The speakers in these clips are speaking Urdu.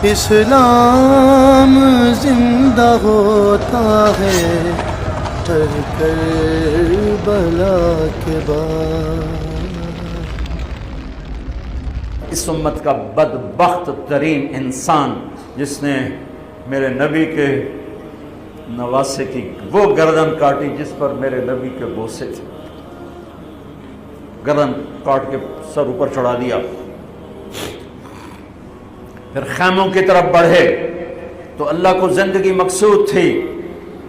اسلام زندہ ہوتا ہے ہر کربلا کے بعد۔ اس امت کا بدبخت ترین انسان جس نے میرے نبی کے نواسے کی وہ گردن کاٹی جس پر میرے نبی کے بوسے تھے، گردن کاٹ کے سر اوپر چڑھا دیا، پھر خیموں کی طرف بڑھے تو اللہ کو زندگی مقصود تھی،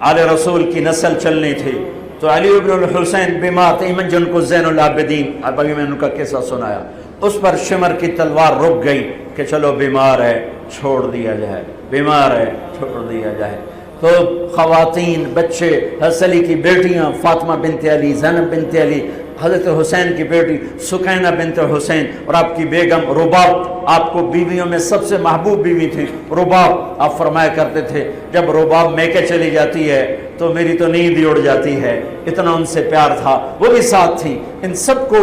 آل رسول کی نسل چلنی تھی، تو علی ابن الحسین بیمار تھے، ایمن جن کو زین العابدین، ابھی میں نے ان کا قصہ سنایا، اس پر شمر کی تلوار رک گئی کہ چلو بیمار ہے چھوڑ دیا جائے، بیمار ہے چھوڑ دیا جائے۔ تو خواتین، بچے، حضرت علی کی بیٹیاں فاطمہ بنت علی، زینب بنت علی، حضرت حسین کی بیٹی سکینہ بنت حسین اور آپ کی بیگم رباب، آپ کو بیویوں میں سب سے محبوب بیوی تھی رباب۔ آپ فرمایا کرتے تھے جب رباب میکے چلی جاتی ہے تو میری تو نیند ہی اڑ جاتی ہے، اتنا ان سے پیار تھا، وہ بھی ساتھ تھی۔ ان سب کو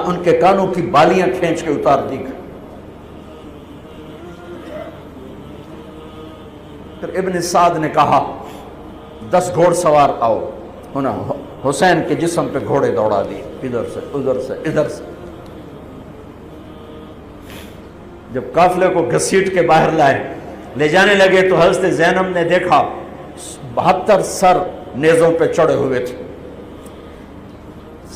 ان کے کانوں کی بالیاں کھینچ کے اتار دی۔ پھر ابن سعد نے کہا 10 گھوڑ سوار آؤ، حسین کے جسم پہ گھوڑے دوڑا دیے، ادھر سے ادھر سے ادھر سے۔ جب قافلے کو گھسیٹ کے باہر لائے لے جانے لگے تو حضرت زینب نے دیکھا 72 سر نیزوں پہ چڑھے ہوئے تھے،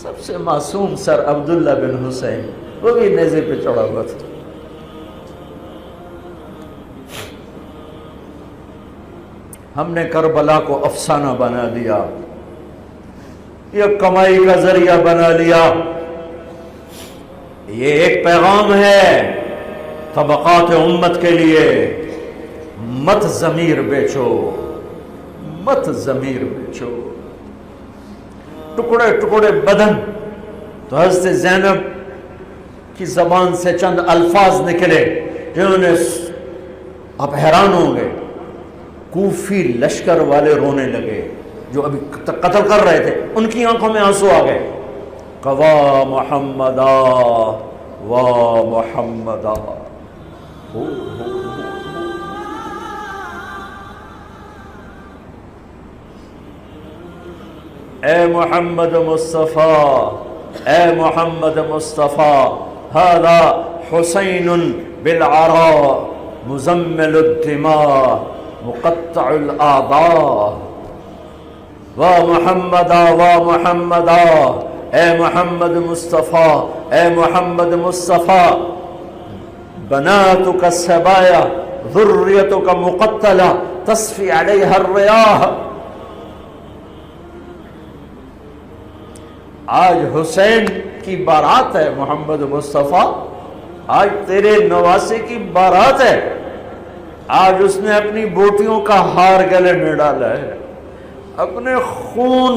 سب سے معصوم سر عبداللہ بن حسین وہ بھی نیزے پہ چڑھا ہوا تھا۔ ہم نے کربلا کو افسانہ بنا دیا، یہ کمائی کا ذریعہ بنا لیا۔ یہ ایک پیغام ہے طبقات امت کے لیے، مت ضمیر بیچو، مت ضمیر بیچو۔ ٹکڑے ٹکڑے بدن، تو حضرت زینب کی زبان سے چند الفاظ نکلے جنہوں نے، آپ حیران ہوں گے، کوفی لشکر والے رونے لگے جو ابھی قتل کر رہے تھے، ان کی آنکھوں میں آنسو آ گئے۔ قوا محمدا وا محمدا، اے محمد مصطفیٰ، اے محمد مصطفیٰ، ھذا حسین بالعراء مزمل الدماء مقطع الاعضاء، وا محمدا وا محمدا، اے محمد مصطفیٰ، اے محمد مصطفیٰ، بناتک السبایا ذریتک مقتلہ تصفی علیہا الریاح۔ آج حسین کی بارات ہے محمد مصطفیٰ، آج تیرے نواسے کی بارات ہے، آج اس نے اپنی بوٹیوں کا ہار گلے میں ڈالا ہے، اپنے خون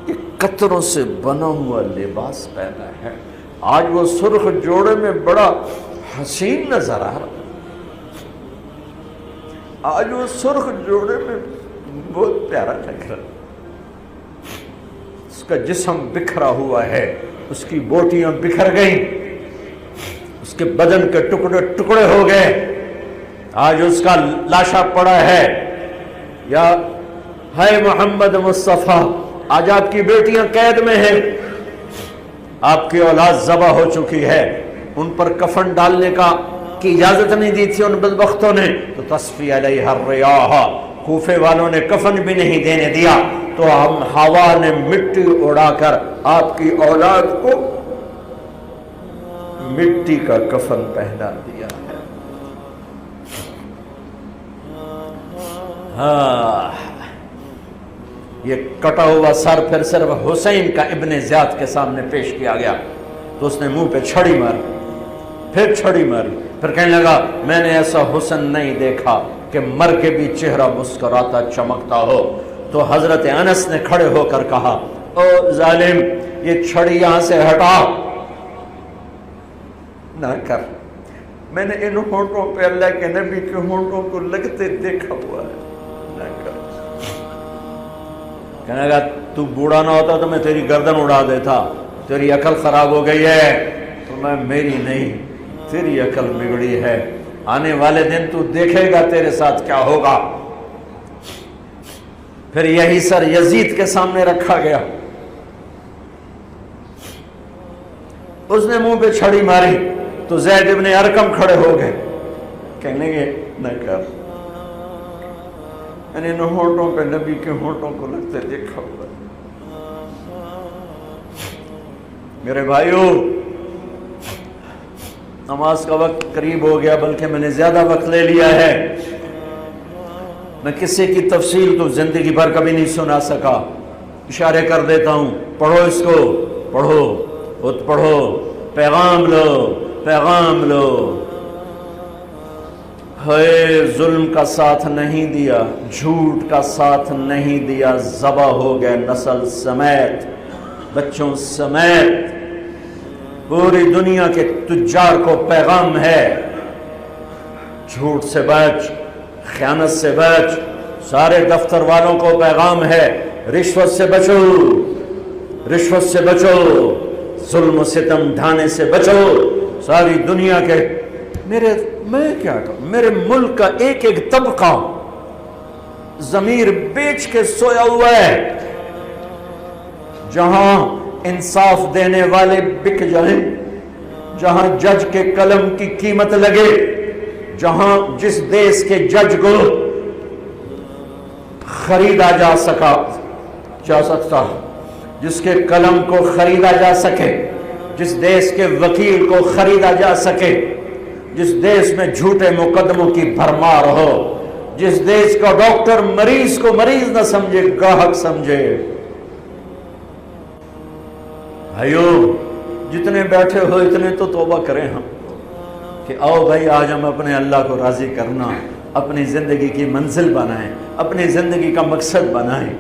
کے قطروں سے بنا ہوا لباس پہنا ہے، آج وہ سرخ جوڑے میں بڑا حسین نظر آ رہا، آج وہ سرخ جوڑے میں بہت پیارا لگ رہا، اس کا جسم بکھرا ہوا ہے، اس کی بوٹیاں بکھر گئیں، اس کے بدن کے ٹکڑے ٹکڑے ہو گئے، آج اس کا لاشا پڑا ہے۔ یا ہے محمد مصطفیٰ، آج آپ کی بیٹیاں قید میں ہیں، آپ کی اولاد ذبح ہو چکی ہے، ان پر کفن ڈالنے کی اجازت نہیں دی تھی ان بدبختوں نے، تو تصفی علیہ الریاح، کوفے والوں نے کفن بھی نہیں دینے دیا، تو ہم ہوا نے مٹی اڑا کر آپ کی اولاد کو مٹی کا کفن پہنا دیا ہے۔ ہاں، یہ کٹا ہوا سر پھر صرف حسین کا ابن زیاد کے سامنے پیش کیا گیا تو اس نے منہ پہ چھڑی ماری، پھر چھڑی ماری، پھر کہنے لگا میں نے ایسا حسن نہیں دیکھا کہ مر کے بھی چہرہ مسکراتا چمکتا ہو۔ تو حضرت انس نے کھڑے ہو کر کہا او ظالم، یہ چھڑی یہاں سے ہٹا، نہ کر، میں نے ان ہونٹوں پہ اللہ کے نبی کے ہونٹوں کو لگتے دیکھا ہوا ہے، نہ کر۔ کہنے لگا تو بوڑھا نہ ہوتا تو میں تیری گردن اڑا دیتا، تیری عقل خراب ہو گئی ہے، تو میں میری نہیں، تیری عقل بگڑی ہے، آنے والے دن تو دیکھے گا تیرے ساتھ کیا ہوگا۔ پھر یہی سر یزید کے سامنے رکھا گیا، اس نے منہ پہ چھڑی ماری تو زید ابن ارقم کھڑے ہو گئے، کہنے گے نہ کر، میں نے ان ہونٹوں پہ نبی کے ہونٹوں کو لگتے دیکھا ہوا۔ میرے بھائیوں، نماز کا وقت قریب ہو گیا، بلکہ میں نے زیادہ وقت لے لیا ہے۔ میں کسی کی تفصیل تو زندگی بھر کبھی نہیں سنا سکا، اشارے کر دیتا ہوں، پڑھو اس کو، پڑھو، خود پڑھو، پیغام لو، پیغام لو۔ ہے ظلم کا ساتھ نہیں دیا، جھوٹ کا ساتھ نہیں دیا، ذبح ہو گئے نسل سمیت، بچوں سمیت۔ پوری دنیا کے تجار کو پیغام ہے، جھوٹ سے بچ، خیانت سے بچ۔ سارے دفتر والوں کو پیغام ہے، رشوت سے بچو، رشوت سے بچو، ظلم و ستم ڈھانے سے بچو۔ ساری دنیا کے میں کیا کہوں، میرے ملک کا ایک ایک طبقہ ضمیر بیچ کے سویا ہوا ہے۔ جہاں انصاف دینے والے بک جائیں، جہاں جج کے قلم کی قیمت لگے، جہاں جس دیش کے جج کو خریدا جا سکتا، جس کے قلم کو خریدا جا سکے، جس دیش کے وکیل کو خریدا جا سکے، جس دیش میں جھوٹے مقدموں کی بھرمار ہو، جس دیش کا ڈاکٹر مریض کو مریض نہ سمجھے، گاہک سمجھے۔ بھائیو، جتنے بیٹھے ہو اتنے تو توبہ کریں ہم، کہ آؤ بھائی آج ہم اپنے اللہ کو راضی کرنا، اپنی زندگی کی منزل بنائیں، اپنی زندگی کا مقصد بنائیں۔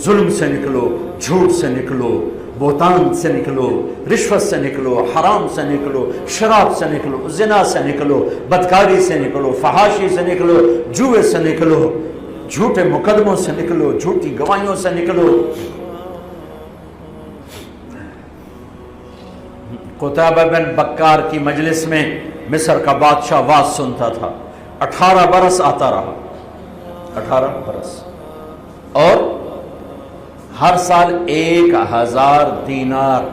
ظلم سے نکلو، جھوٹ سے نکلو، بہتان سے نکلو، رشوت سے نکلو، حرام سے نکلو، شراب سے نکلو، زنا سے نکلو، بدکاری سے نکلو، فحاشی سے نکلو، جوئے سے نکلو، جھوٹے مقدموں سے نکلو، جھوٹی گواہیوں سے نکلو۔ قتیبہ بن بکار کی مجلس میں مصر کا بادشاہ واز سنتا تھا، 18 برس آتا رہا، 18 برس، اور ہر سال 1000 دینار،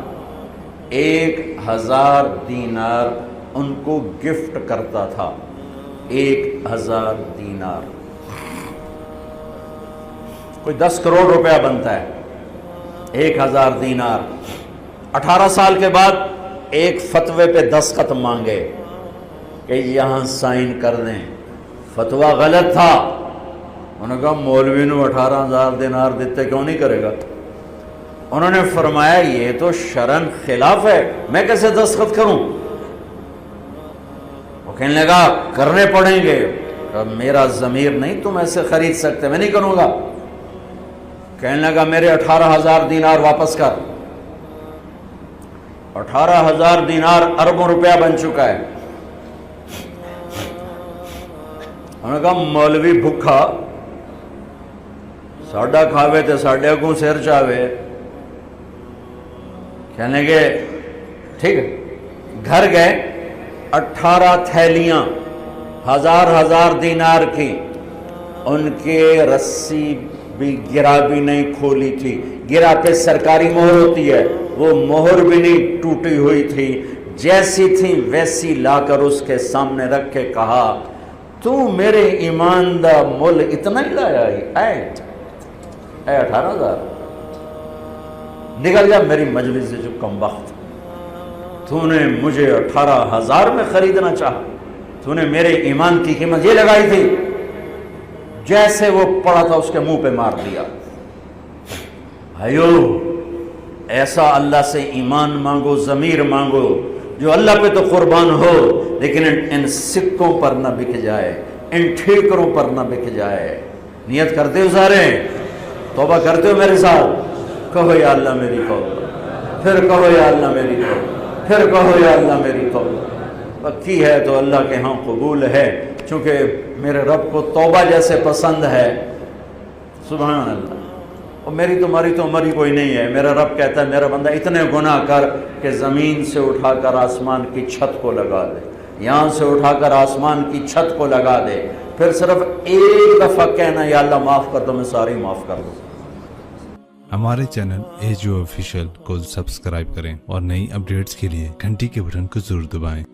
1000 دینار ان کو گفٹ کرتا تھا، 1000 دینار، کوئی 10 کروڑ روپیہ بنتا ہے، 1000 دینار۔ 18 سال کے بعد ایک فتوے پہ دستخط مانگے کہ یہاں سائن کر دیں، فتویٰ غلط تھا۔ انہوں نے کہا مولوی نے 18,000 دینار دیتے کیوں نہیں کرے گا؟ انہوں نے فرمایا یہ تو شرعاً خلاف ہے، میں کیسے دستخط کروں؟ وہ کہنے لگا کرنے پڑیں گے۔ کہا میرا ضمیر نہیں تم ایسے خرید سکتے، میں نہیں کروں گا۔ کہنے لگا میرے 18,000 دینار واپس کر۔ 18,000 دینار اربوں روپیہ بن چکا ہے۔ انہوں نے کہا مولوی بھکھا ساڈا کھاوے تے ساڈے اگوں سر چاوے۔ کہنے گے ٹھیک ہے، گھر گئے، 18 تھیلیاں 1000 دینار کی، ان کے رسی بھی گرا بھی نہیں کھولی تھی، گرا پہ سرکاری مہر ہوتی ہے، وہ مہر بھی نہیں ٹوٹی ہوئی تھی، جیسی تھی ویسی لا کر اس کے سامنے رکھ کے کہا تو میرے ایمان دا مول اتنا ہی لایا اے 18,000، نکل جا میری مجلس سے جو کم وقت، تو نے مجھے 18,000 میں خریدنا چاہا، تو نے میرے ایمان کی قیمت یہ لگائی تھی۔ جیسے وہ پڑا تھا اس کے منہ پہ مار دیا۔ بھائیو، ایسا اللہ سے ایمان مانگو، ضمیر مانگو جو اللہ پہ تو قربان ہو، لیکن ان سکوں پر نہ بک جائے، ان ٹھیکروں پر نہ بک جائے۔ نیت کرتے ہو سارے؟ توبہ کرتے ہو میرے ساتھ؟ کہو یا اللہ میری توبہ، پھر کہو یا اللہ میری توبہ، پھر کہو یا اللہ میری توبہ۔ پکی ہے تو اللہ کے ہاں قبول ہے، چونکہ میرے رب کو توبہ جیسے پسند ہے۔ سبحان اللہ۔ اور میری تمہاری تو عمر ہی کوئی نہیں ہے۔ میرا رب کہتا ہے میرا بندہ اتنے گناہ کر کہ زمین سے اٹھا کر آسمان کی چھت کو لگا دے، یہاں سے اٹھا کر آسمان کی چھت کو لگا دے، پھر صرف ایک دفعہ کہنا یا اللہ معاف کر دو، میں سارے معاف کر دوں۔ ہمارے چینل AGO آفیشیل کو سبسکرائب کریں اور نئی اپڈیٹس کے لیے گھنٹی کے بٹن کو ضرور دبائیں۔